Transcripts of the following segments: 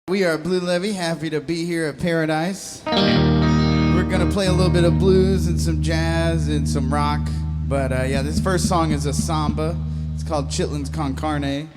We are Blue Levy, happy to be here at Paradise. We're gonna play a little bit of blues and some jazz and some rock. But yeah, this first song is a samba. It's called Chitlins Con Carne.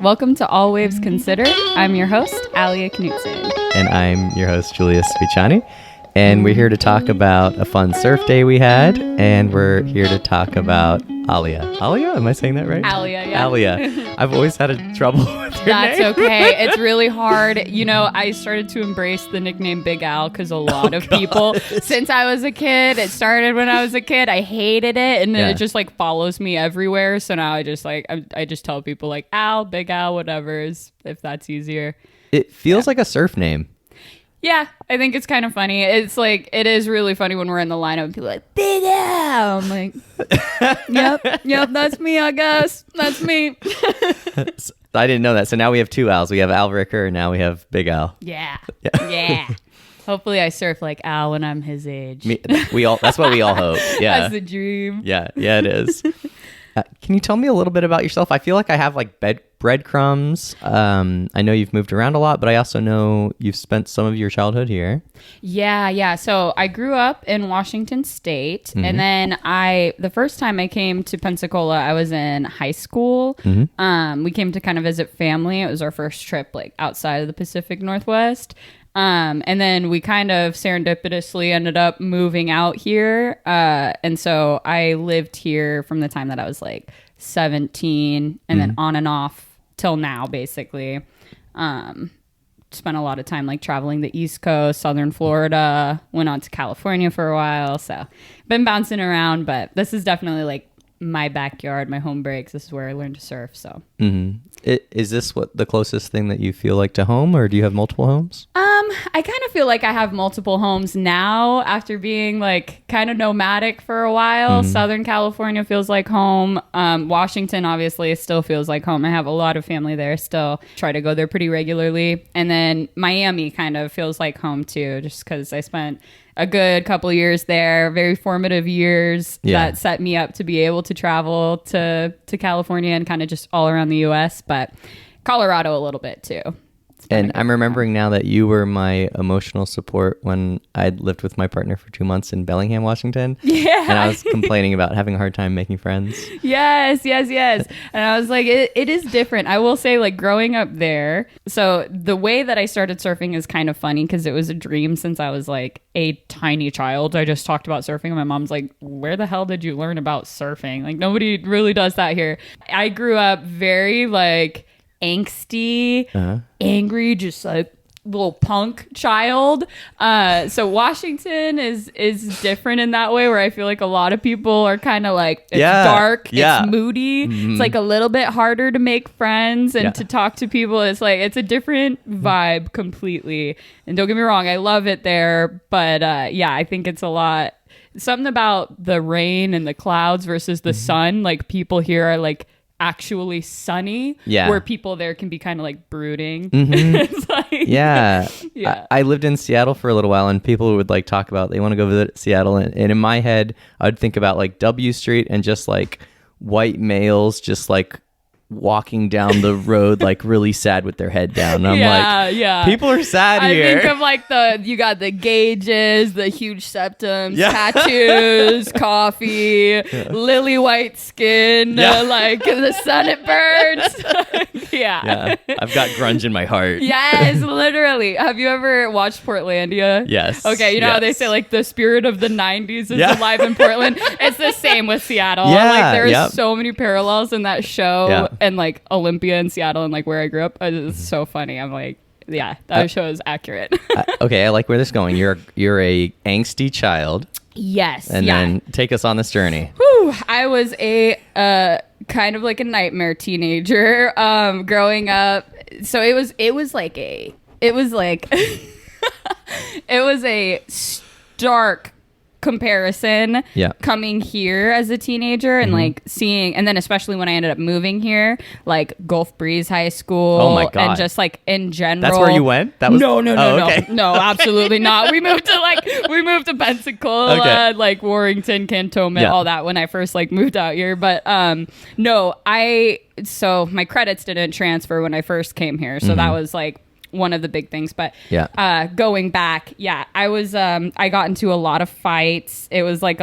Welcome to All Waves Considered. I'm your host, Alia Knutson. And I'm your host, Julius Viciani. And we're here to talk about a fun surf day we had. And we're here to talk about Alia. Alia? Am I saying that right? Alia, yeah. Alia. I've always had a trouble with your That's name. okay. It's really hard. You know, I started to embrace the nickname Big Al because a lot of people, since I was a kid, it started when I was a kid. I hated it. And then it just like follows me everywhere. So now I just like, I just tell people like Al, Big Al, whatever, if that's easier. It feels like a surf name. Yeah, I think it's kind of funny. It's like, it is really funny when we're in the lineup and people are like, Big Al. I'm like, yep, that's me, I guess. That's me. I didn't know that. So now we have two Als. We have Al Ricker and now we have Big Al. Yeah. Hopefully I surf like Al when I'm his age. That's what we all hope. Yeah. That's the dream. Yeah, it is. Can you tell me a little bit about yourself? I feel like I have like breadcrumbs. I know you've moved around a lot, but I also know you've spent some of your childhood here. Yeah. So I grew up in Washington State, and then the first time I came to Pensacola, I was in high school. We came to kind of visit family. It was our first trip like outside of the Pacific Northwest. And then we kind of serendipitously ended up moving out here. And so I lived here from the time that I was like 17 and then on and off till now, basically. Spent a lot of time like traveling the East Coast, Southern Florida, went on to California for a while. So been bouncing around, but this is definitely like my backyard, my home breaks. This is where I learned to surf. So Is this what the closest thing that you feel like to home, or do you have multiple homes? I kind of feel like I have multiple homes now after being like kind of nomadic for a while. Southern California feels like home. Washington obviously still feels like home. I have a lot of family there still. Try to go there pretty regularly. And then Miami kind of feels like home too, just because I spent a good couple of years there, very formative years that set me up to be able to travel to California and kind of just all around the U.S., but Colorado a little bit too. And I'm remembering now that you were my emotional support when I lived with my partner for 2 months in Bellingham, Washington. Yeah. And I was complaining about having a hard time making friends. Yes. And I was like, it is different. I will say, like, growing up there, so the way that I started surfing is kind of funny because it was a dream since I was like a tiny child. I just talked about surfing and my mom's like, where the hell did you learn about surfing? Like, nobody really does that here. I grew up very like angsty, angry, just like little punk child. So Washington is different in that way, where I feel like a lot of people are kind of like, it's dark, it's moody. It's like a little bit harder to make friends and to talk to people. It's like, it's a different vibe completely. And don't get me wrong, I love it there. But I think it's a lot. Something about the rain and the clouds versus the sun. Like, people here are like actually sunny, where people there can be kind of like brooding. It's like, I lived in Seattle for a little while, and people would like talk about they want to go visit Seattle, and in my head I'd think about like W Street and just like white males just like walking down the road like really sad with their head down. And I'm people are sad here. I think of like you got the gauges, the huge septums, tattoos, coffee, lily white skin, like the sun it burns. I've got grunge in my heart. Yes, literally. Have you ever watched Portlandia? Yes. Okay, you know how they say like the spirit of the 90s is alive in Portland? It's the same with Seattle. Like, there's so many parallels in that show and like Olympia and Seattle and like where I grew up. It's so funny. I'm like, that show is accurate. Okay, I like where this is going. You're a angsty child. Yes. And then take us on this journey. Whew, I was a kind of like a nightmare teenager growing up. So it was a stark comparison coming here as a teenager and like seeing, and then especially when I ended up moving here, like Gulf Breeze High School. Oh my God. And just like in general. That's where you went? That was no, okay. no, absolutely not. We moved to Pensacola, like Warrington, Cantonment, all that when I first like moved out here. But no, so my credits didn't transfer when I first came here. So that was like one of the big things. But going back, I got into a lot of fights. It was like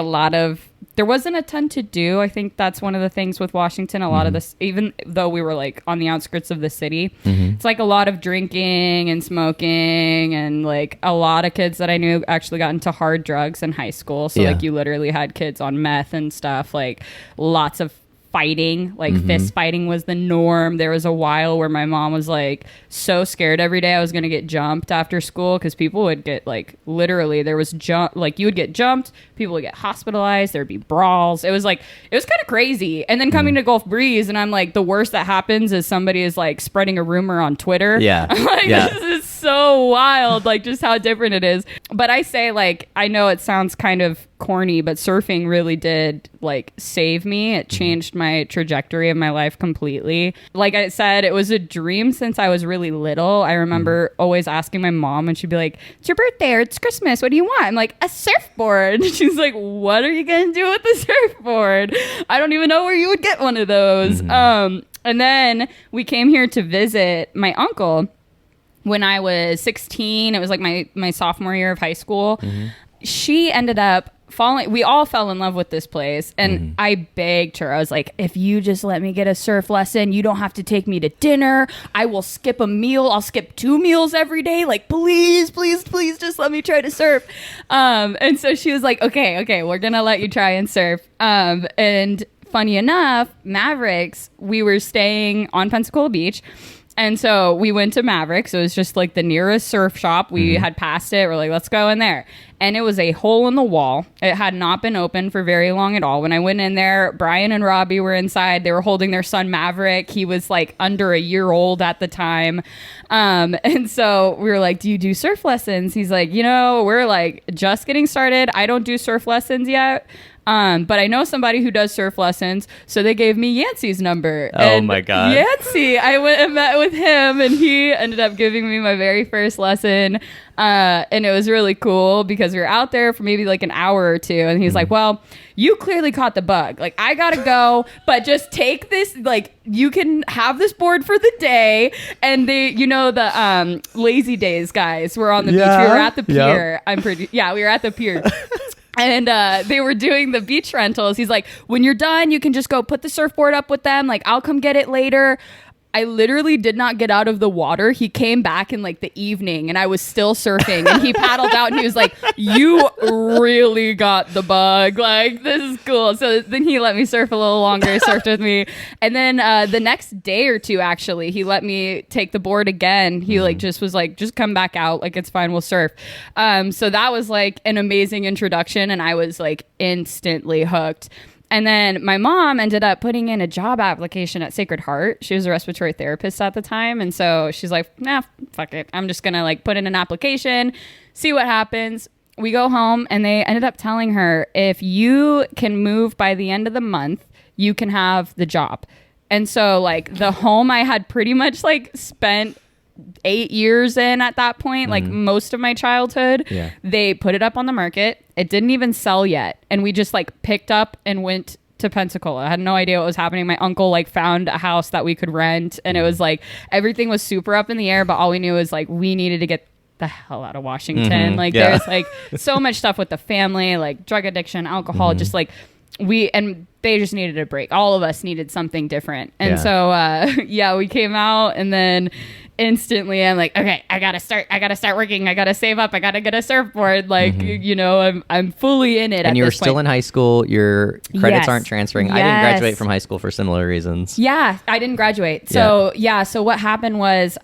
there wasn't a ton to do. I think that's one of the things with Washington. A lot of this, even though we were like on the outskirts of the city, it's like a lot of drinking and smoking, and like a lot of kids that I knew actually got into hard drugs in high school. So like you literally had kids on meth and stuff, like lots of fighting, like fist fighting was the norm. There was a while where my mom was like so scared every day I was going to get jumped after school, because people would get like literally there was like you would get jumped, people would get hospitalized, there'd be brawls. It was kind of crazy. And then coming to Gulf Breeze, and I'm like, the worst that happens is somebody is like spreading a rumor on Twitter. I'm like, this is so wild, like just how different it is. But I say, like, I know it sounds kind of corny, but surfing really did like save me. It changed my trajectory of my life completely. Like I said, it was a dream since I was really little. I remember always asking my mom, and she'd be like, it's your birthday or it's Christmas, what do you want? I'm like, a surfboard. She's like, what are you gonna do with the surfboard? I don't even know where you would get one of those. And then we came here to visit my uncle when I was 16. It was like my sophomore year of high school. She ended up we all fell in love with this place, and I begged her. I was like, if you just let me get a surf lesson, you don't have to take me to dinner. I will skip a meal. I'll skip 2 meals every day. Like, please, please, please just let me try to surf. And so she was like, okay, we're going to let you try and surf. And funny enough, Mavericks, we were staying on Pensacola Beach. And so we went to Mavericks. It was just like the nearest surf shop. We had passed it. We're like, let's go in there. And it was a hole in the wall. It had not been open for very long at all. When I went in there, Brian and Robbie were inside. They were holding their son Maverick. He was like under a year old at the time. And so we were like, do you do surf lessons? He's like, we're like just getting started. I don't do surf lessons yet. But I know somebody who does surf lessons, so they gave me Yancey's number. Oh my God. Yancey, I went and met with him, and he ended up giving me my very first lesson. And it was really cool because we were out there for maybe like an hour or two, and he's like, well, you clearly caught the bug. Like, I gotta go, but just take this, like, you can have this board for the day. And they, the Lazy Days guys were on the beach. We were at the pier. We were at the pier. And they were doing the beach rentals. He's like, when you're done, you can just go put the surfboard up with them. Like, I'll come get it later. I literally did not get out of the water. He came back in like the evening, and I was still surfing, and he paddled out, and he was like, you really got the bug. Like, this is cool. So then he let me surf a little longer, surfed with me. And then the next day or two, actually, he let me take the board again. He like just was like, just come back out. Like, it's fine. We'll surf. So that was like an amazing introduction, and I was like instantly hooked. And then my mom ended up putting in a job application at Sacred Heart. She was a respiratory therapist at the time. And so she's like, nah, fuck it. I'm just going to like put in an application, see what happens. We go home, and they ended up telling her, if you can move by the end of the month, you can have the job. And so like the home I had pretty much like spent 8 years in at that point, like most of my childhood, they put it up on the market. It didn't even sell yet. And we just like picked up and went to Pensacola. I had no idea what was happening. My uncle like found a house that we could rent, and it was like everything was super up in the air, but all we knew was like we needed to get the hell out of Washington. Like there's like so much stuff with the family, like drug addiction, alcohol, just like they just needed a break. All of us needed something different. And so we came out, and then instantly I'm like, okay, I gotta start working. I gotta save up. I gotta get a surfboard. Like, I'm fully in it. And you were still in high school. Your credits aren't transferring. Yes. I didn't graduate from high school for similar reasons. Yeah, I didn't graduate. So so what happened was,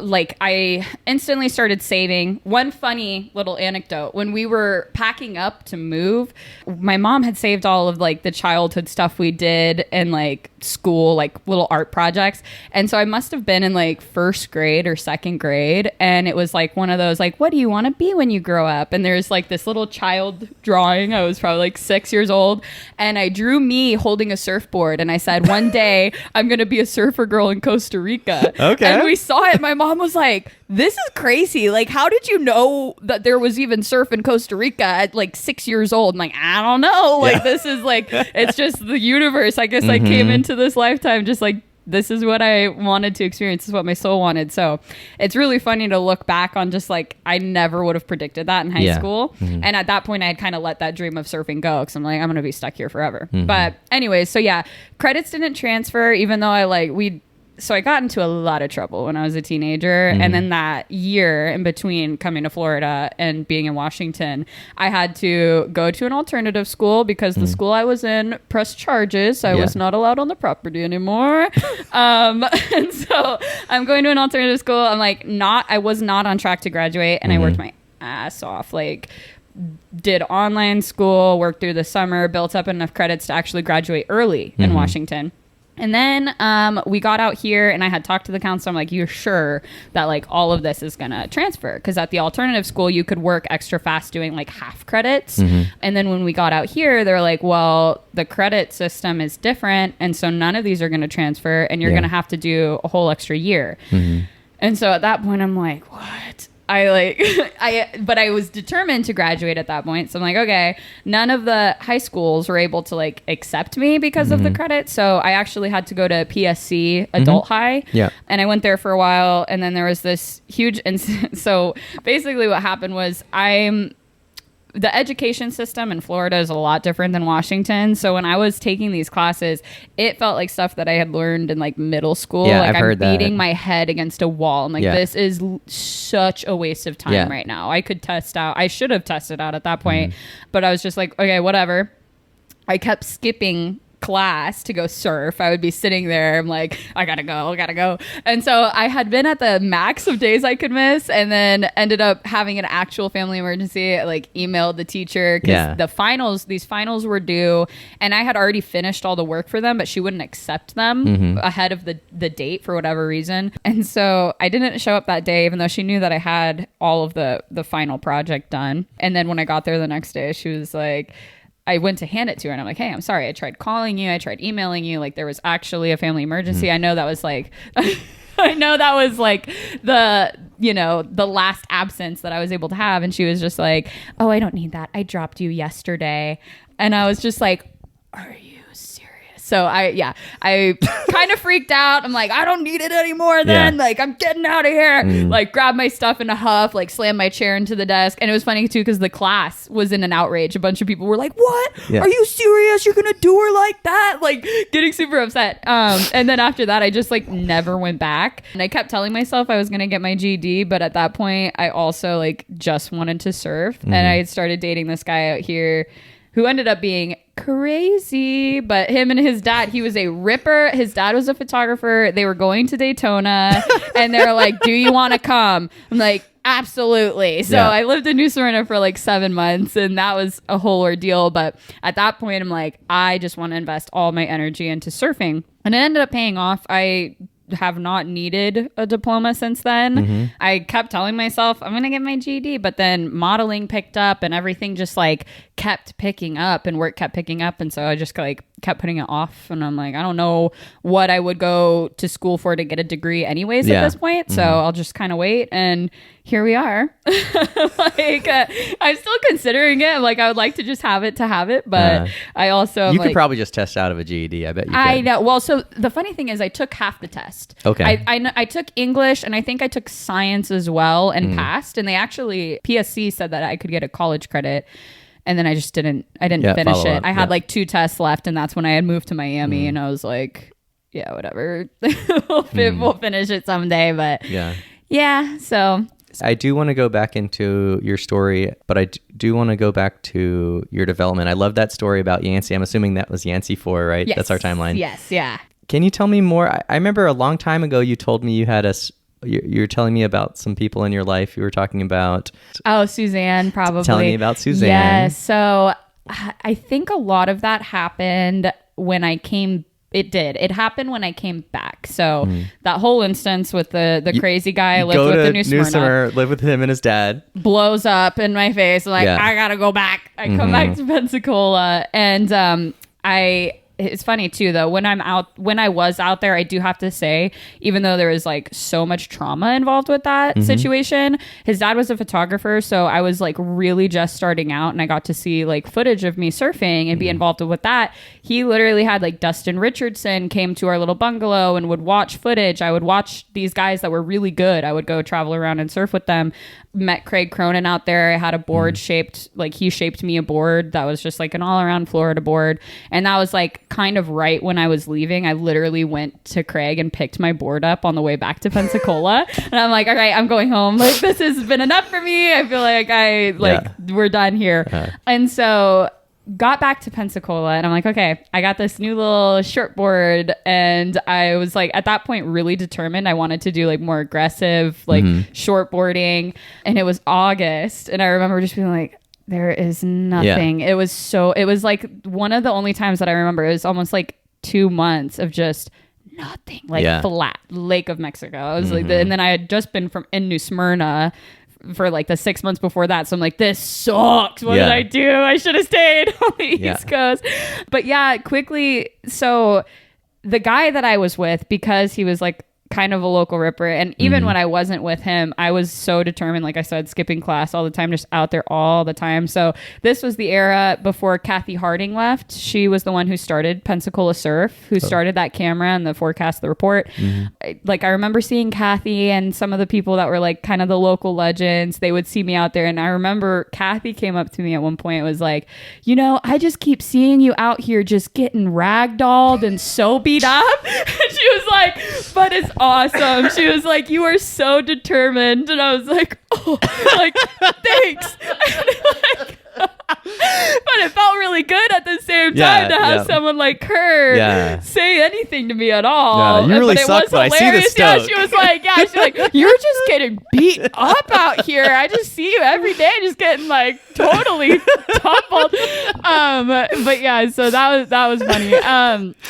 like I instantly started saving. One funny little anecdote, when we were packing up to move, my mom had saved all of like the childhood stuff we did and like school, like little art projects. And so I must have been in like first grade or second grade, and it was like one of those like, what do you want to be when you grow up? And there's like this little child drawing. I was probably like 6 years old, and I drew me holding a surfboard, and I said, one day I'm gonna be a surfer girl in Costa Rica. Okay. And we saw it. My mom was like, this is crazy. Like, how did you know that there was even surf in Costa Rica at like 6 years old? I'm like, I don't know. Like, this is like, it's just the universe. I guess I came into this lifetime just like, this is what I wanted to experience. This is what my soul wanted. So it's really funny to look back on just like, I never would have predicted that in high school. And at that point, I had kind of let that dream of surfing go because I'm like, I'm going to be stuck here forever. But anyways, so yeah, credits didn't transfer, even though so I got into a lot of trouble when I was a teenager. And then that year in between coming to Florida and being in Washington, I had to go to an alternative school because the school I was in pressed charges. I was not allowed on the property anymore. And so I'm going to an alternative school. I'm like, I was not on track to graduate, and I worked my ass off. Like, did online school, worked through the summer, built up enough credits to actually graduate early in Washington. And then we got out here, and I had talked to the counselor. I'm like, you're sure that like all of this is going to transfer? Because at the alternative school, you could work extra fast doing like half credits. And then when we got out here, they're like, well, the credit system is different. And so none of these are going to transfer, and you're going to have to do a whole extra year. And so at that point, I'm like, what? But I was determined to graduate at that point. So I'm like, okay, none of the high schools were able to like accept me because of the credit. So I actually had to go to PSC adult high. Yeah. And I went there for a while, and then there was this huge incident. So basically what happened was the education system in Florida is a lot different than Washington. So when I was taking these classes, it felt like stuff that I had learned in like middle school. Yeah, like I've heard I'm beating that. my head against a wall. I'm like, this is such a waste of time right now. I should have tested out at that point, but I was just like, okay, whatever. I kept skipping class to go surf. I would be sitting there. I'm like, I gotta go. And so I had been at the max of days I could miss, and then ended up having an actual family emergency. I like emailed the teacher because these finals were due, and I had already finished all the work for them, but she wouldn't accept them ahead of the date for whatever reason. And so I didn't show up that day, even though she knew that I had all of the final project done. And then when I got there the next day, she was like, I went to hand it to her, and I'm like, hey, I'm sorry. I tried calling you. I tried emailing you. Like, there was actually a family emergency. I know that was like, the last absence that I was able to have. And she was just like, oh, I don't need that. I dropped you yesterday. And I was just like, are you serious? So I kind of freaked out. I'm like, I don't need it anymore then. Like, I'm getting out of here. Like, grabbed my stuff in a huff, like slammed my chair into the desk. And it was funny too, because the class was in an outrage. A bunch of people were like, what? Are you serious? You're going to do her like that? Like, getting super upset. And then after that, I just like never went back. And I kept telling myself I was going to get my GED. But at that point, I also like just wanted to surf. And I had started dating this guy out here who ended up being crazy. But him and his dad, he was a ripper. His dad was a photographer. They were going to Daytona, and they were like, do you want to come? I'm like, absolutely. So I lived in New Smyrna for like 7 months, and that was a whole ordeal. But at that point, I'm like, I just want to invest all my energy into surfing. And it ended up paying off. I have not needed a diploma since then. I kept telling myself I'm gonna get my GED, but then modeling picked up, and everything just like kept picking up, and work kept picking up, and so I just like kept putting it off. And I'm like, I don't know what I would go to school for to get a degree anyways at this point, so I'll just kind of wait. And here we are. Like, I'm still considering it. I'm like, I would like to just have it, but I also you could probably just test out of a GED. I bet you could. I know. Well, so the funny thing is, I took half the test. Okay. I took English, and I think I took science as well, and passed. And they actually, PSC said that I could get a college credit. And then I just didn't finish it. I had like 2 tests left, and that's when I had moved to Miami, and I was like, yeah, whatever. We'll finish it someday. But yeah, so I do want to go back into your story, but I do want to go back to your development. I love that story about Yancey. I'm assuming that was Yancey 4, right? Yes. That's our timeline. Yes, yeah. Can you tell me more? I remember a long time ago you told me you had a you're telling me about some people in your life. You were talking about. Oh, Suzanne, probably. Telling me about Suzanne. Yes. So I think a lot of that happened when I came. It did. It happened when I came back. So that whole instance with the crazy guy I lived with the New Smyrna, live with him and his dad, blows up in my face. Like, I gotta go back. I come back to Pensacola, and it's funny too, though, when I was out there, I do have to say, even though there was like so much trauma involved with that situation, his dad was a photographer. So I was like really just starting out, and I got to see like footage of me surfing and be involved with that. He literally had like Dustin Richardson came to our little bungalow and would watch footage. I would watch these guys that were really good. I would go travel around and surf with them. Met Craig Cronin out there. I had a board shaped, like he shaped me a board that was just like an all around Florida board. And that was like kind of right when I was leaving. I literally went to Craig and picked my board up on the way back to Pensacola. And I'm like, all right, I'm going home. Like, this has been enough for me. I feel like we're done here. And so got back to Pensacola, and I'm like, okay, I got this new little short board, and I was like at that point really determined I wanted to do like more aggressive like short boarding. And it was August, and I remember just being like, there is nothing. It was like one of the only times that I remember. It was almost like 2 months of just nothing, like flat Lake of Mexico. I was like, and then I had just been in New Smyrna for like the 6 months before that. So I'm like, this sucks. What did I do? I should have stayed on the East Coast. But yeah, quickly. So the guy that I was with, because he was like kind of a local ripper, and even when I wasn't with him, I was so determined, like I said, skipping class all the time, just out there all the time. So this was the era before Kathy Harding left. She was the one who started Pensacola Surf, who started that camera and the forecast, the report. I remember seeing Kathy and some of the people that were like kind of the local legends. They would see me out there, and I remember Kathy came up to me at one point and was like, you know, I just keep seeing you out here just getting ragdolled and so beat up. And she was like, but it's awesome. She was like, you are so determined. And I was like, oh, like, thanks. But it felt really good at the same time to have someone like her say anything to me at all. You really suck, but I see the stoke. She was like, you're just getting beat up out here. I just see you every day just getting like totally tumbled. But yeah, so that was funny.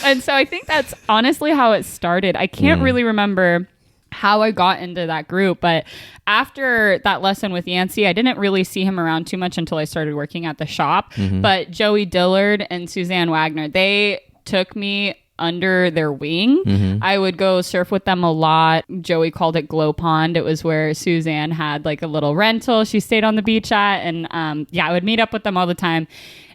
And so I think that's honestly how it started. I can't really remember how I got into that group, but after that lesson with Yancey, I didn't really see him around too much until I started working at the shop. But Joey Dillard and Suzanne Wagner, they took me under their wing. I would go surf with them a lot. Joey called it Glow Pond. It was where Suzanne had like a little rental she stayed on the beach at, and I would meet up with them all the time.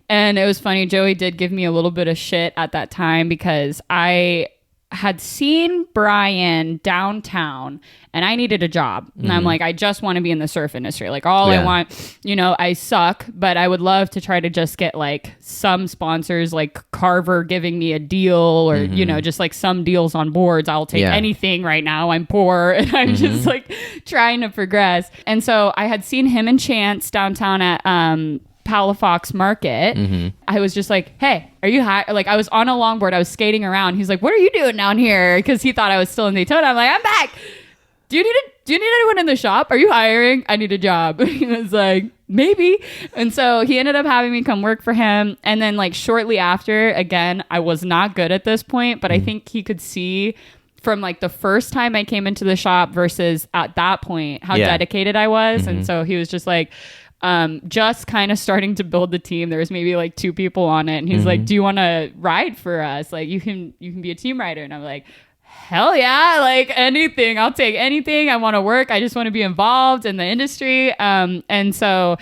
And it was funny, Joey did give me a little bit of shit at that time because I had seen Brian downtown and I needed a job. And I'm like, I just want to be in the surf industry. Like I want, I suck, but I would love to try to just get like some sponsors like Carver giving me a deal or, just like some deals on boards. I'll take anything right now. I'm poor and I'm just like trying to progress. And so I had seen him and Chance downtown at, Palafox Market. I was just like, hey, are you high? Like I was on a longboard. I was skating around. He's like, what are you doing down here? Because he thought I was still in Daytona. I'm like, I'm back. Do you need anyone in the shop? Are you hiring? I need a job. He was like, maybe. And so he ended up having me come work for him. And then like shortly after, again, I was not good at this point, but I think he could see from like the first time I came into the shop versus at that point how dedicated I was. And so he was just like, just kind of starting to build the team. There was maybe like 2 people on it, and he's like, do you want to ride for us? Like you can be a team rider. And I'm like, hell yeah, like anything. I'll take anything. I want to work. I just want to be involved in the industry. And so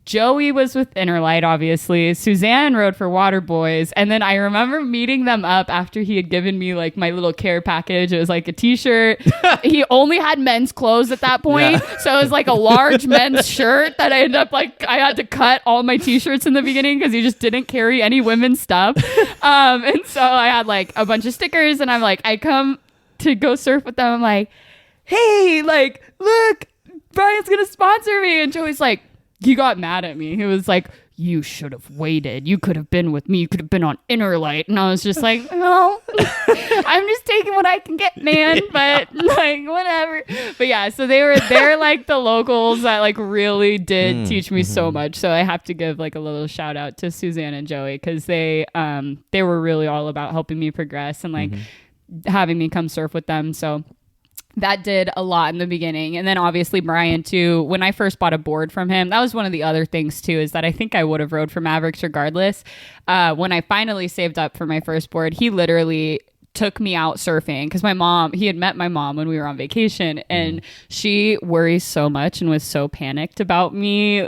Joey was with Interlight, obviously. Suzanne rode for Water Boys. And then I remember meeting them up after he had given me like my little care package. It was like a t-shirt. He only had men's clothes at that point. So it was like a large men's shirt that I ended up like, I had to cut all my t-shirts in the beginning because he just didn't carry any women's stuff. And so I had like a bunch of stickers, and I'm like, I come to go surf with them. I'm like, hey, like, look, Brian's going to sponsor me. And Joey's like, he got mad at me. He was like, you should have waited. You could have been with me. You could have been on Interlight. And I was just like, no, I'm just taking what I can get, man. But like, whatever. But yeah, so they're like the locals that like really did teach me so much. So I have to give like a little shout out to Suzanne and Joey, because they were really all about helping me progress and like having me come surf with them. So that did a lot in the beginning. And then obviously Brian too, when I first bought a board from him, that was one of the other things too, is that I think I would have rode for Mavericks regardless. When I finally saved up for my first board, he literally took me out surfing, because he had met my mom when we were on vacation, and she worries so much and was so panicked about me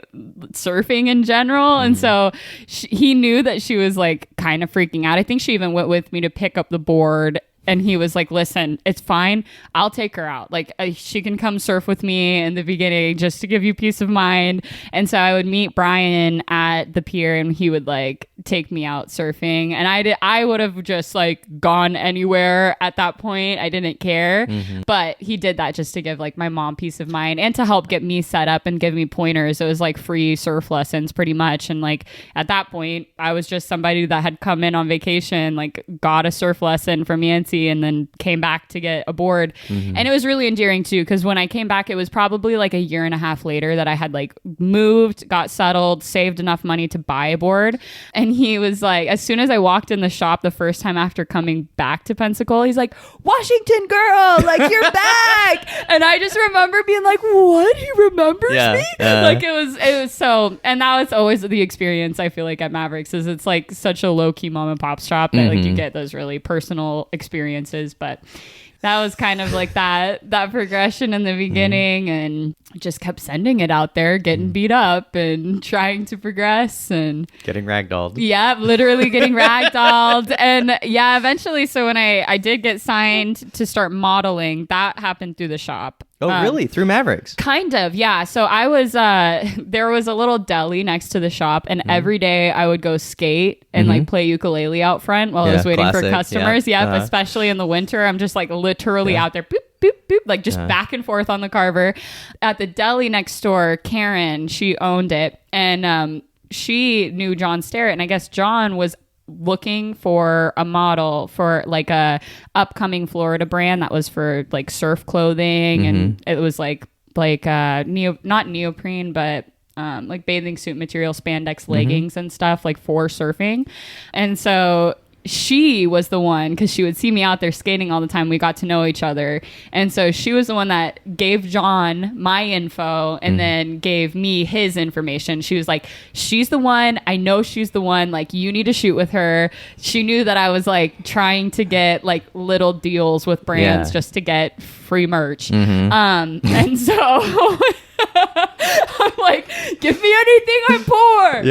surfing in general. And so he knew that she was like kind of freaking out. I think she even went with me to pick up the board. And he was like, listen, it's fine. I'll take her out. Like, she can come surf with me in the beginning just to give you peace of mind. And so I would meet Brian at the pier, and he would like take me out surfing. And I would have just like gone anywhere at that point. I didn't care. But he did that just to give like my mom peace of mind and to help get me set up and give me pointers. It was like free surf lessons pretty much. And like at that point, I was just somebody that had come in on vacation, like got a surf lesson from Yancey, and then came back to get a board. And it was really endearing too, because when I came back, it was probably like a year and a half later that I had like moved, got settled, saved enough money to buy a board. And he was like, as soon as I walked in the shop the first time after coming back to Pensacola, he's like, Washington girl, like you're back. And I just remember being like, what? He remembers me? Like it was so, and that was always the experience I feel like at Mavericks, is it's like such a low key mom and pop shop that like you get those really personal experiences. But that was kind of like that progression in the beginning, and just kept sending it out there, getting beat up and trying to progress and getting ragdolled. Yeah, literally getting ragdolled. And yeah, eventually, so when I did get signed to start modeling, that happened through the shop. Oh, really? Through Mavericks? Kind of, yeah. So I was, there was a little deli next to the shop, and every day I would go skate and like play ukulele out front while I was waiting for customers. Yeah, especially in the winter. I'm just like literally out there, boop, boop, boop, like just back and forth on the carver. At the deli next door, Karen, she owned it, and she knew John Starrett, and I guess John was looking for a model for like a upcoming Florida brand that was for like surf clothing, and it was like not neoprene, but like bathing suit material, spandex leggings and stuff, like for surfing. And so she was the one, because she would see me out there skating all the time. We got to know each other. And so she was the one that gave John my info and then gave me his information. She was like, she's the one. I know she's the one. Like, you need to shoot with her. She knew that I was like trying to get like little deals with brands just to get free merch. And so I'm like, give me anything, I'm poor.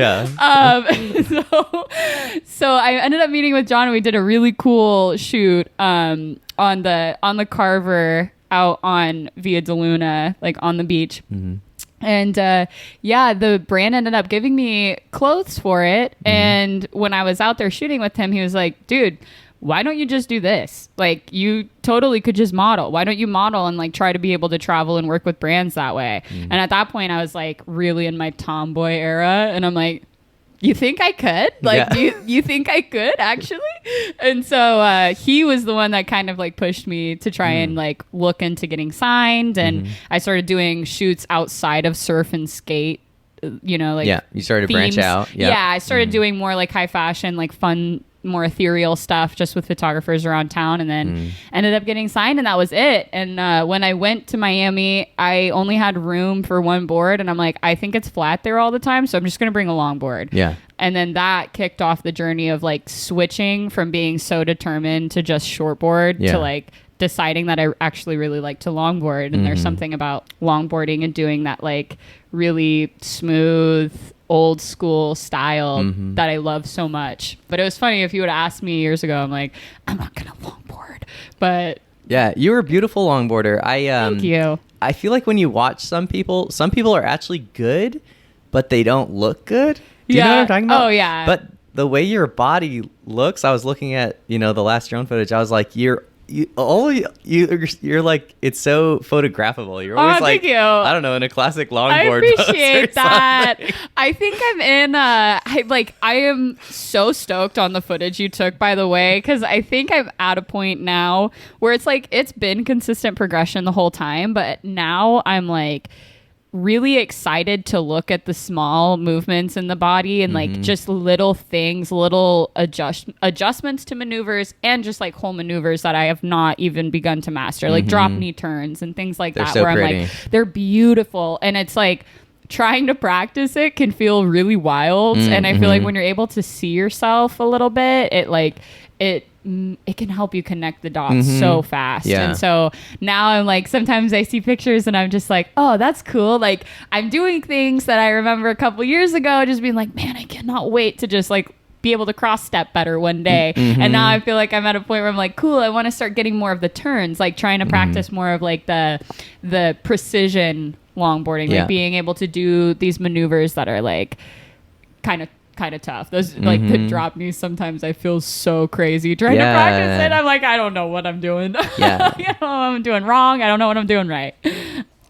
So I ended up meeting with John, and we did a really cool shoot on the Carver out on Via de Luna, like on the beach. And the brand ended up giving me clothes for it. And when I was out there shooting with him, he was like, dude, why don't you just do this? Like, you totally could just model. Why don't you model and like try to be able to travel and work with brands that way? And at that point, I was like really in my tomboy era, and I'm like, you think I could? Like, do you think I could actually? And so he was the one that kind of like pushed me to try and like look into getting signed. And I started doing shoots outside of surf and skate. You know, like you started to branch out. I started doing more like high fashion, like fun, more ethereal stuff just with photographers around town, and then ended up getting signed, and that was it. And when I went to Miami, I only had room for one board, and I'm like, I think it's flat there all the time, so I'm just gonna bring a longboard. And then that kicked off the journey of like switching from being so determined to just shortboard to like deciding that I actually really like to longboard. And there's something about longboarding and doing that like really smooth old school style that I love so much. But it was funny, if you would have asked me years ago, I'm like, I'm not gonna longboard. But yeah, you're a beautiful longboarder. Thank you. I feel like when you watch some people are actually good, but they don't look good. Do you know what I'm talking about? Oh yeah. But the way your body looks, I was looking at, the last drone footage, I was like, you're you're like, it's so photographable. You're always like, thank you. I don't know, in a classic I longboard pose or appreciate that. something. I think I'm in. I am so stoked on the footage you took, by the way, because I think I'm at a point now where it's like it's been consistent progression the whole time, but now I'm like really excited to look at the small movements in the body and like just little things, little adjustments to maneuvers and just like whole maneuvers that I have not even begun to master, like drop knee turns and things like They're that, so where pretty. I'm like, they're beautiful. And it's like trying to practice it can feel really wild. And I feel like when you're able to see yourself a little bit, it can help you connect the dots so fast. Yeah. And so now I'm like, sometimes I see pictures and I'm just like, oh, that's cool. Like I'm doing things that I remember a couple years ago, just being like, man, I cannot wait to just like be able to cross step better one day. And now I feel like I'm at a point where I'm like, cool, I want to start getting more of the turns, like trying to practice more of like the precision longboarding, like being able to do these maneuvers that are like kind of tough. Those like the drop knees, sometimes I feel so crazy trying to practice it. I'm like, I don't know what I'm doing. Yeah. I don't know what I'm doing wrong. I don't know what I'm doing right.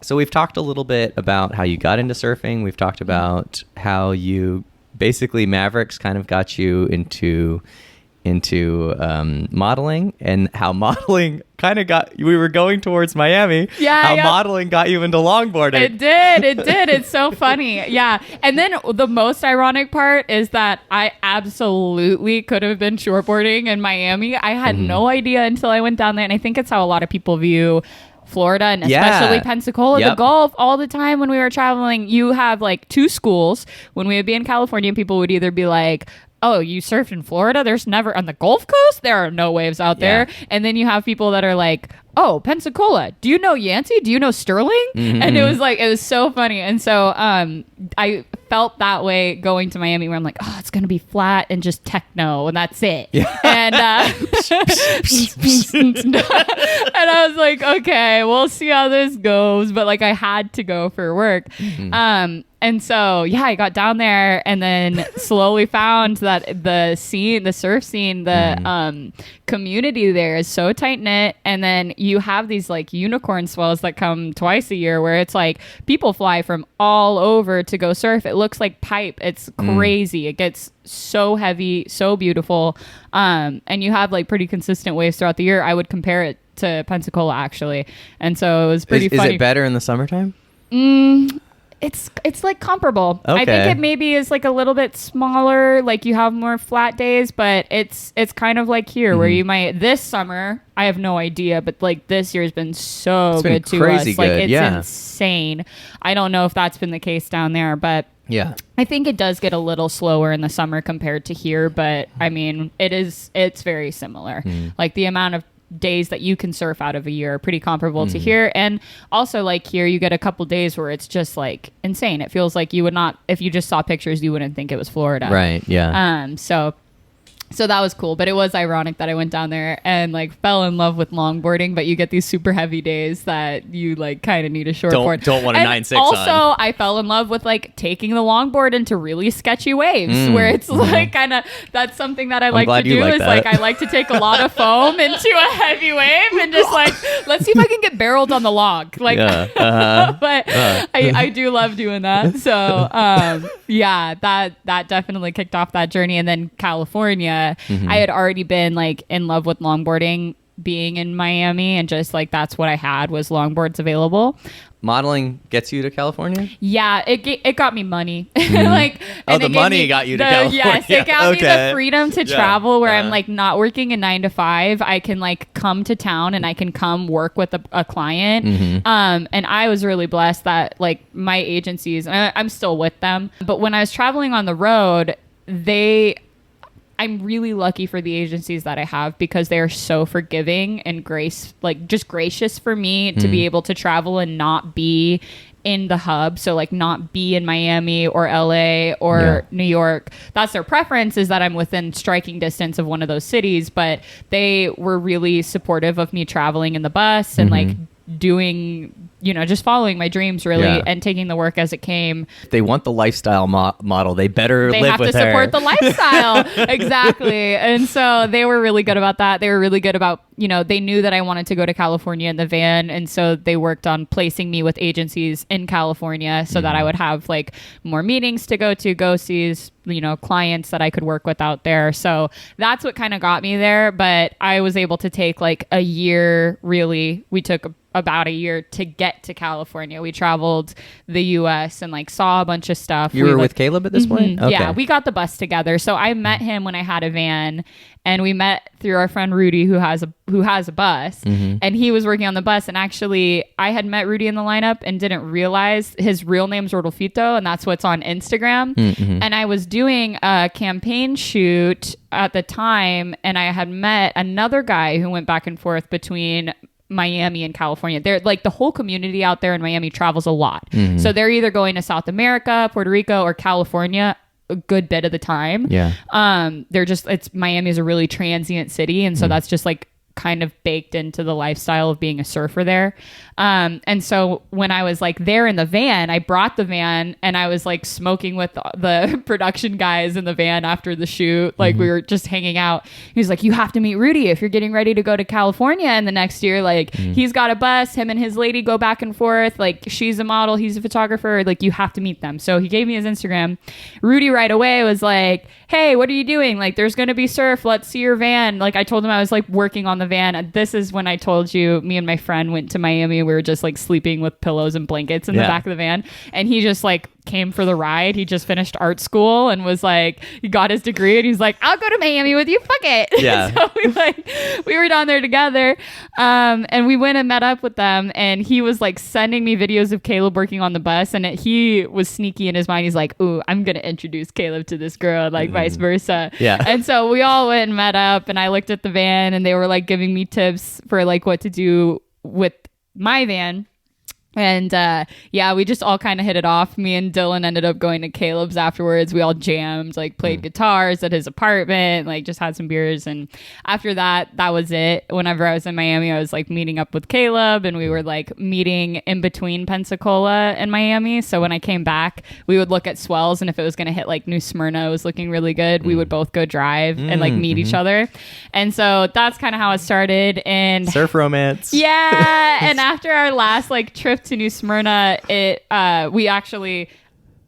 So we've talked a little bit about how you got into surfing. We've talked about how you basically Mavericks kind of got you into modeling, and how modeling kind of we were going towards Miami. How modeling got you into longboarding. It did. It's so funny. Yeah. And then the most ironic part is that I absolutely could have been shortboarding in Miami. I had no idea until I went down there. And I think it's how a lot of people view Florida, and especially Pensacola, the Gulf. All the time when we were traveling, you have like two schools. When we would be in California, people would either be like, oh, you surfed in Florida? There's never on the Gulf Coast. There are no waves out there. And then you have people that are like, oh, Pensacola. Do you know Yancey? Do you know Sterling? And it was so funny. And so I felt that way going to Miami, where I'm like, oh, it's going to be flat and just techno, and that's it. Yeah. And and I was like, okay, we'll see how this goes. But like I had to go for work. And so, I got down there and then slowly found that the surf scene, the community there is so tight knit. And then you have these like unicorn swells that come twice a year, where it's like people fly from all over to go surf. It looks like pipe. It's crazy. It gets so heavy, so beautiful. And you have like pretty consistent waves throughout the year. I would compare it to Pensacola, actually. And so it was pretty funny. Is it better in the summertime? It's like comparable. Okay. I think it maybe is like a little bit smaller, like you have more flat days, but it's kind of like here where you might, this summer, I have no idea, but like this year's been so good to us. Like it's insane. I don't know if that's been the case down there, but I think it does get a little slower in the summer compared to here, but I mean, it's very similar. Like the amount of days that you can surf out of a year are pretty comparable to here. And also like here you get a couple days where it's just like insane. It feels like you would not, if you just saw pictures, you wouldn't think it was Florida. Right. Yeah. So that was cool, but it was ironic that I went down there and like fell in love with longboarding, but you get these super heavy days that you like kind of need a shortboard. Don't want a 9.6 also, I fell in love with like taking the longboard into really sketchy waves where it's like kind of, that's something that I like to do is like I like to take a lot of foam into a heavy wave and just like, let's see if I can get barreled on the log. Like, but I do love doing that. So that definitely kicked off that journey. And then California, I had already been like in love with longboarding being in Miami, and just like that's what I had was longboards available. Modeling gets you to California? Yeah, it got me money. Like, and the money got you to California. Yes, it got me the freedom to travel where I'm like not working a 9 to 5. I can like come to town and I can come work with a client. And I was really blessed that like my agencies, and I'm still with them, but when I was traveling on the road, I'm really lucky for the agencies that I have because they're so forgiving and just gracious for me to be able to travel and not be in the hub. So like not be in Miami or LA or New York. That's their preference, is that I'm within striking distance of one of those cities, but they were really supportive of me traveling in the bus and like doing, just following my dreams really and taking the work as it came. If they want the lifestyle model, they better live with her. They have to support the lifestyle. Exactly. And so they were really good about that. They were really good about they knew that I wanted to go to California in the van. And so they worked on placing me with agencies in California so that I would have like more meetings to go see, clients that I could work with out there. So that's what kind of got me there. But I was able to take like a year, really. We took about a year to get to California. We traveled the US and like saw a bunch of stuff. You were with Caleb at this point? Okay. Yeah, we got the bus together. So I met him when I had a van, and we met through our friend Rudy who has a bus, and he was working on the bus. And actually I had met Rudy in the lineup and didn't realize his real name's Rodolfito, and that's what's on Instagram. And I was doing a campaign shoot at the time, and I had met another guy who went back and forth between Miami and California. They're like, the whole community out there in Miami travels a lot. So they're either going to South America, Puerto Rico, or California a good bit of the time. Miami is a really transient city, and so that's just like kind of baked into the lifestyle of being a surfer there. And so when I was like there in the van, I brought the van, and I was like smoking with the production guys in the van after the shoot. Like we were just hanging out. He was like, you have to meet Rudy if you're getting ready to go to California in the next year. Like he's got a bus, him and his lady go back and forth. Like she's a model, he's a photographer. Like you have to meet them. So he gave me his Instagram. Rudy right away was like, hey, what are you doing? Like there's going to be surf. Let's see your van. Like I told him I was like working on the van. This is when I told you me and my friend went to Miami. We were just like sleeping with pillows and blankets in the back of the van, and he just like came for the ride. He just finished art school and was like, he got his degree, and he's like, I'll go to Miami with you, fuck it. So we were down there together, and we went and met up with them, and he was like sending me videos of Caleb working on the bus, and he was sneaky in his mind. He's like, ooh, I'm gonna introduce Caleb to this girl, like vice versa. And so we all went and met up, and I looked at the van, and they were like giving me tips for like what to do with my van. And we just all kind of hit it off. Me and Dylan ended up going to Caleb's afterwards. We all jammed, like played guitars at his apartment, like just had some beers. And after that was it. Whenever I was in Miami, I was like meeting up with Caleb, and we were like meeting in between Pensacola and Miami. So when I came back, we would look at swells, and if it was going to hit like New Smyrna was looking really good, we would both go drive and like meet each other. And so that's kind of how it started. And surf romance. Yeah. And after our last like trip to New Smyrna,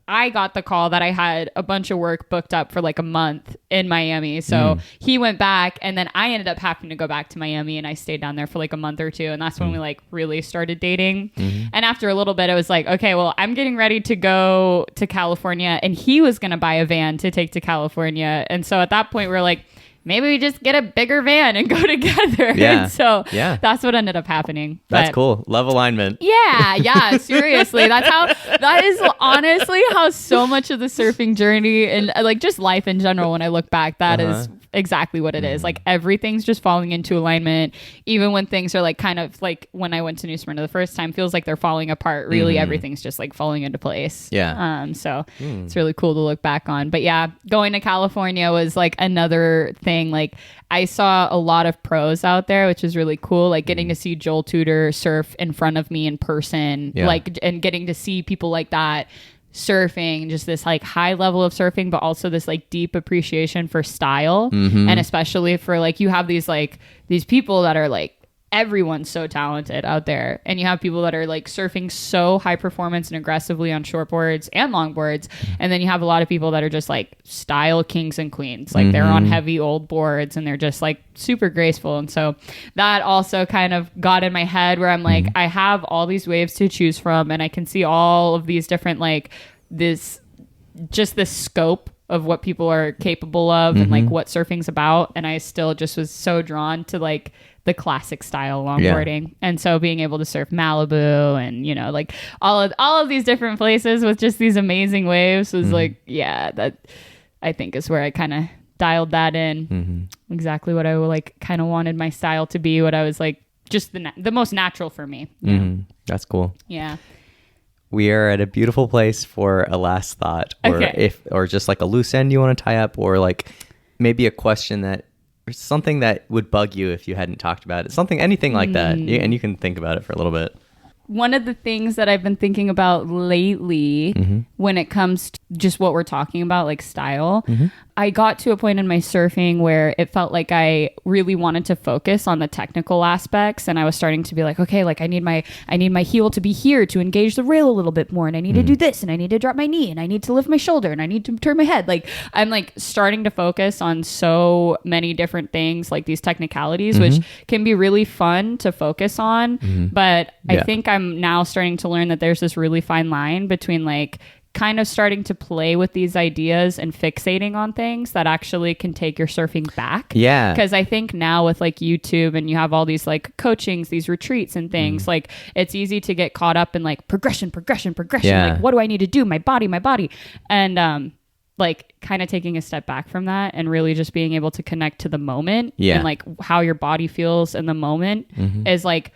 I got the call that I had a bunch of work booked up for like a month in Miami. So he went back, and then I ended up having to go back to Miami, and I stayed down there for like a month or two. And that's when we like really started dating. And after a little bit, it was like, okay, well, I'm getting ready to go to California, and he was going to buy a van to take to California. And so at that point, we're like, maybe we just get a bigger van and go together. Yeah. And so that's what ended up happening. That's cool. Love alignment. Yeah, seriously. That is honestly how so much of the surfing journey and like just life in general, when I look back, that is exactly what it is. Like everything's just falling into alignment. Even when things are like kind of like when I went to New Smyrna the first time, feels like they're falling apart. Really, everything's just like falling into place. So it's really cool to look back on. But yeah, going to California was like another thing. Like I saw a lot of pros out there, which is really cool. Like getting to see Joel Tudor surf in front of me in person, like, and getting to see people like that surfing, just this like high level of surfing, but also this like deep appreciation for style. And especially for like, you have these people that are like, everyone's so talented out there, and you have people that are like surfing so high performance and aggressively on shortboards and longboards, and then you have a lot of people that are just like style kings and queens, like they're on heavy old boards and they're just like super graceful. And so that also kind of got in my head where I'm like, I have all these waves to choose from, and I can see all of these different like this scope of what people are capable of and like what surfing's about. And I still just was so drawn to like the classic style longboarding. And so being able to surf Malibu and, like all of these different places with just these amazing waves was like, that I think is where I kind of dialed that in. Exactly what I like kind of wanted my style to be, what I was like, just the most natural for me. That's cool. Yeah. We are at a beautiful place for a last thought, or just like a loose end you want to tie up, or like maybe a question or something that would bug you if you hadn't talked about it. Anything like that. And you can think about it for a little bit. One of the things that I've been thinking about lately when it comes just what we're talking about, like style. Mm-hmm. I got to a point in my surfing where it felt like I really wanted to focus on the technical aspects, and I was starting to be like, okay, like I need my heel to be here to engage the rail a little bit more, and I need to do this, and I need to drop my knee, and I need to lift my shoulder, and I need to turn my head. Like I'm like starting to focus on so many different things, like these technicalities, which can be really fun to focus on. But I think I'm now starting to learn that there's this really fine line between like kind of starting to play with these ideas and fixating on things that actually can take your surfing back. Yeah. Because I think now with like YouTube and you have all these like coachings, these retreats and things, like it's easy to get caught up in like progression. Yeah. Like, what do I need to do? My body. And like kind of taking a step back from that and really just being able to connect to the moment and like how your body feels in the moment is like,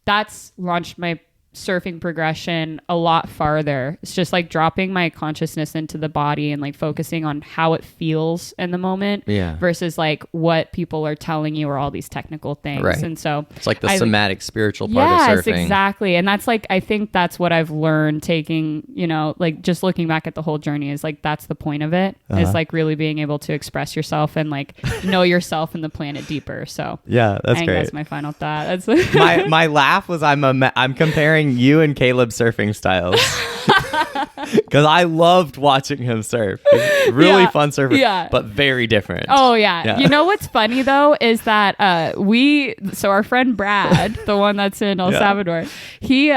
that's launched my surfing progression a lot farther. It's just like dropping my consciousness into the body and like focusing on how it feels in the moment versus like what people are telling you or all these technical things. Right. And so it's like the somatic spiritual part of surfing. Yes, exactly. And that's like, I think that's what I've learned taking, you know, like just looking back at the whole journey is like, that's the point of it is like really being able to express yourself and like know yourself and the planet deeper. So yeah, that's I think great. that's my final thought. That's my laugh was I'm comparing you and Caleb's surfing styles because I loved watching him surf. He's really fun surfer, but very different. Oh yeah. You know what's funny though is that so our friend Brad, the one that's in El Salvador, he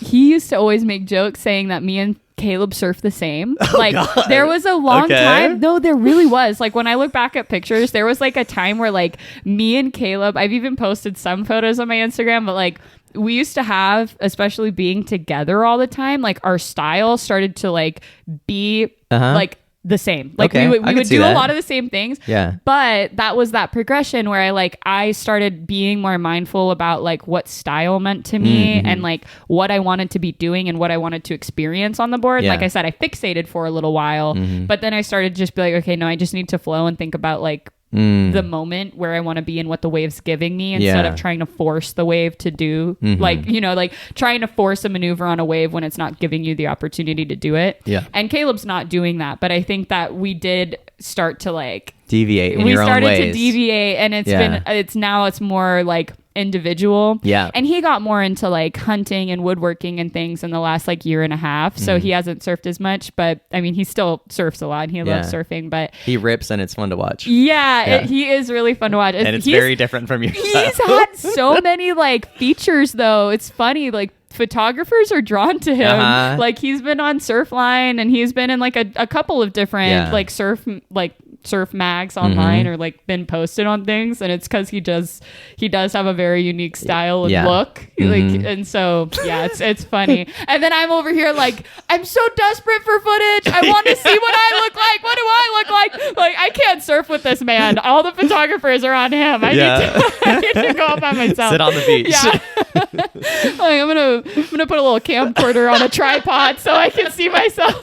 used to always make jokes saying that me and Caleb surf the same. Like God. There was a long time. No, there really was. Like when I look back at pictures, there was like a time where like me and Caleb, I've even posted some photos on my Instagram, but like we used to have, especially being together all the time, like our style started to like be like the same. Like we would do a lot of the same things. Yeah. But that was that progression where I started being more mindful about like what style meant to me and like what I wanted to be doing and what I wanted to experience on the board. Yeah. Like I said, I fixated for a little while, but then I started just be like, okay, no, I just need to flow and think about like the moment where I want to be and what the wave's giving me instead of trying to force the wave to do like, you know, like trying to force a maneuver on a wave when it's not giving you the opportunity to do it. Yeah. And Caleb's not doing that, but I think that we did start to like deviate in your own ways. We started to deviate and it's more like individual. Yeah. And he got more into like hunting and woodworking and things in the last like year and a half. So he hasn't surfed as much, but I mean, he still surfs a lot and he loves surfing, but he rips and it's fun to watch. He is really fun to watch. And it's very different from your style. He's had so many like features though. It's funny, like photographers are drawn to him. Like he's been on Surfline and he's been in like a couple of different like surf mags online or like been posted on things, and it's because he does have a very unique style and look like, and so it's funny. And then I'm over here like I'm so desperate for footage. I want to see what I look like. What do I look like? Like I can't surf with this man. All the photographers are on him. I need to go up by myself. Sit on the beach. Like, I'm gonna put a little camcorder on a tripod so I can see myself.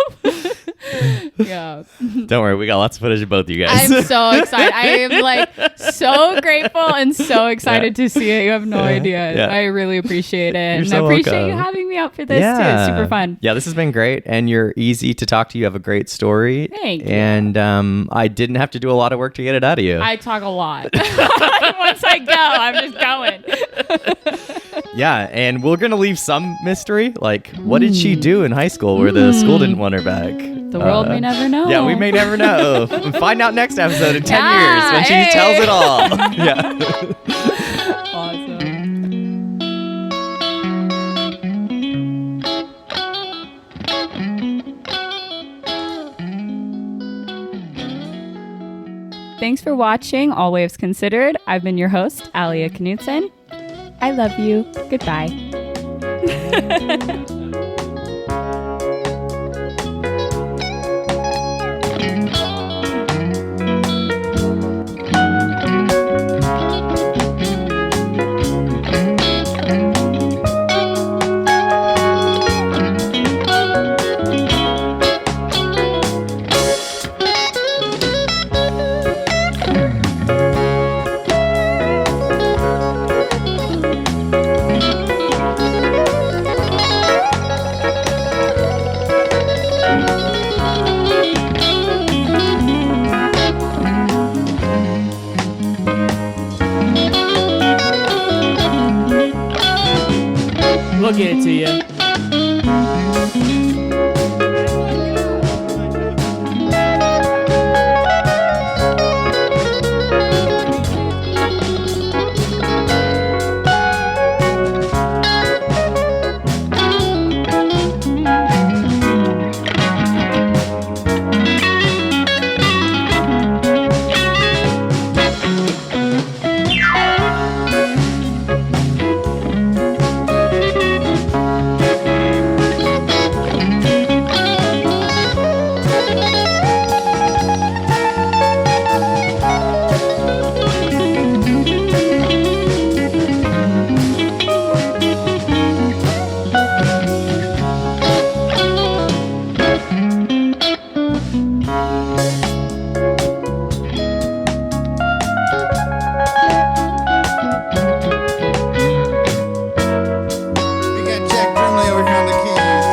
Don't worry, we got lots of footage of both you guys. I'm so excited. I am like so grateful and so excited to see it. You have no idea. I really appreciate it. You're and so I appreciate welcome. you having me out for this too. It's super fun. Yeah, this has been great, and you're easy to talk to. You have a great story. Thank you. And I didn't have to do a lot of work to get it out of you. I talk a lot. Once I go, I'm just going. Yeah, and we're gonna leave some mystery. Like, what did she do in high school where the school didn't want her back? The world may never know. Yeah, we may never know. Find out next episode in 10 years when she tells it all. Awesome. Thanks for watching All Waves Considered. I've been your host, Alia Knutson. I love you. Goodbye. I'll get it to you. We got Jack Brimley over here on the keys.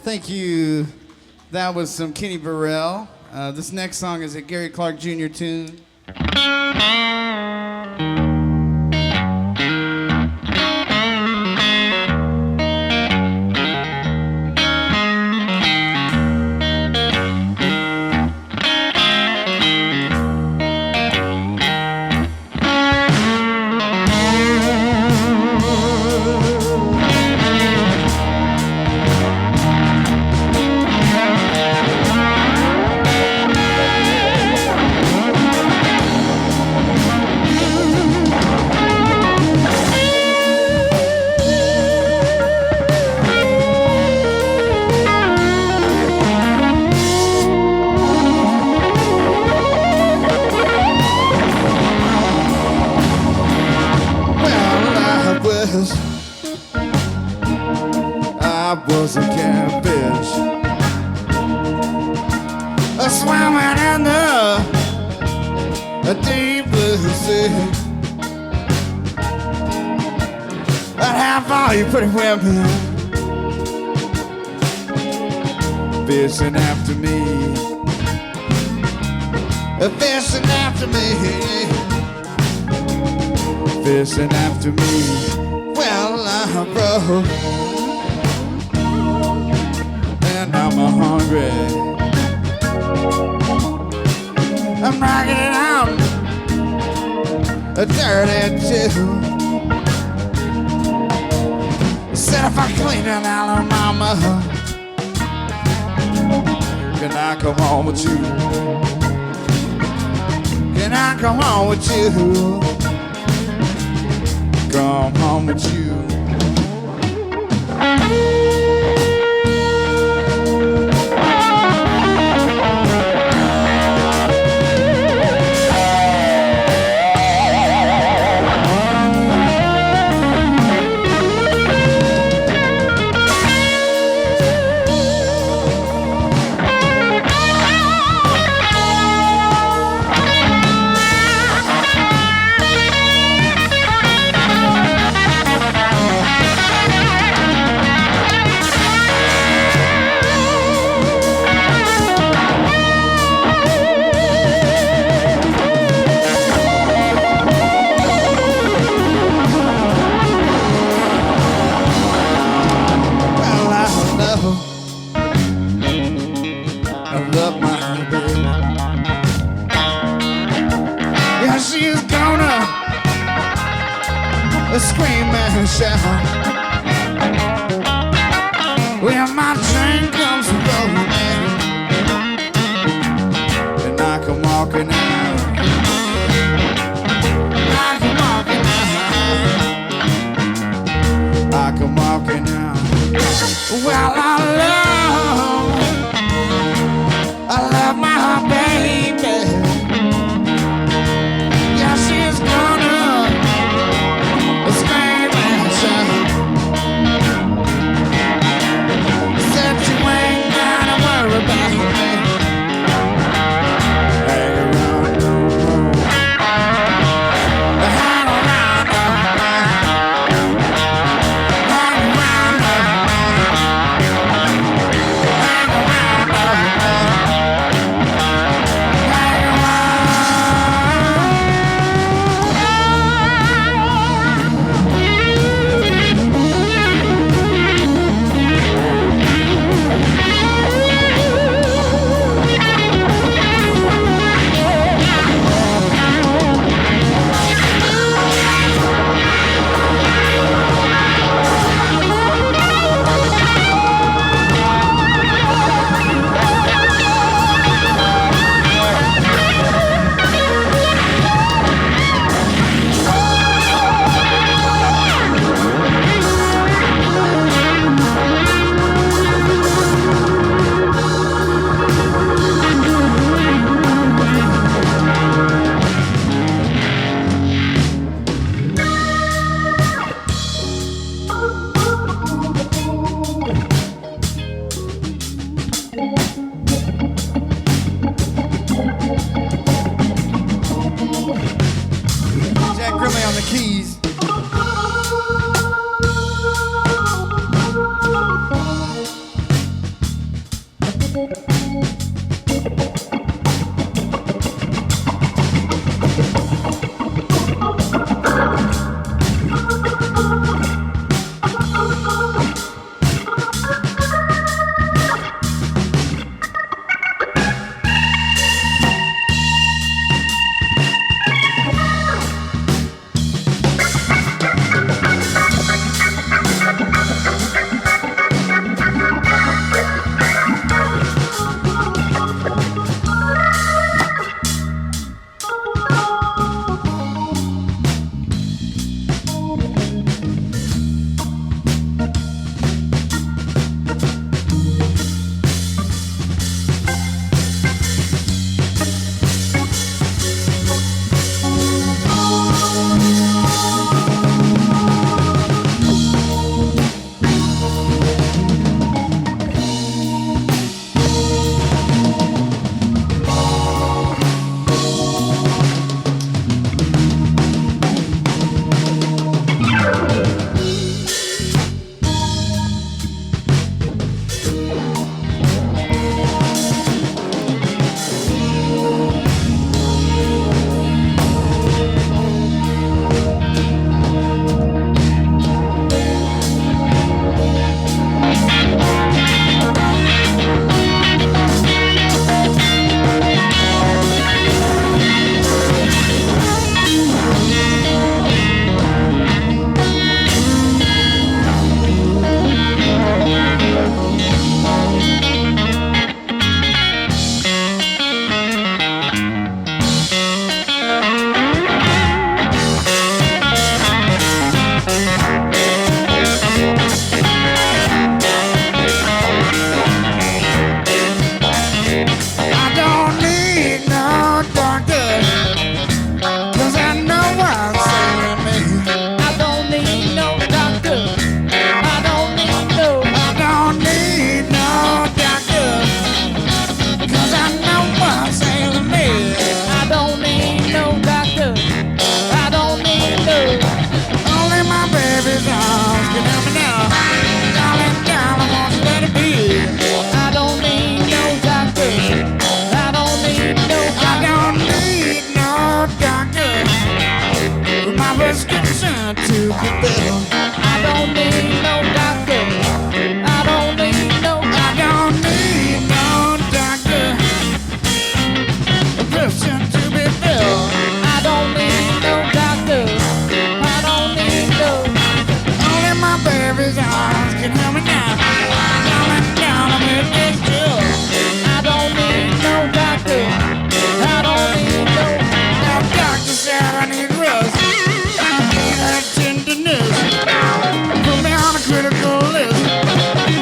Thank you. That was some Kenny Burrell. This next song is a Gary Clark Jr. tune. I was a catfish, a swimming in the deep blue sea. But how far you pretty women fishing after me, fishing after me, fishing after me. Well, I'm broke and I'm hungry. I'm knocking it out a dirty too. Said if I clean in Alabama, can I come home with you? Can I come home with you? Come home with you. Well, I love my baby. Yeah, she's gonna scream and shout. Said you ain't gotta worry about me. Hang around no more. Hang around no more. Hang around no more. Hang around no Jack Grimley on the keys. critical list.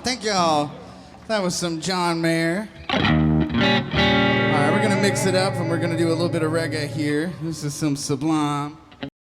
Thank y'all. That was some John Mayer. All right, we're gonna mix it up and we're gonna do a little bit of reggae here. This is some Sublime.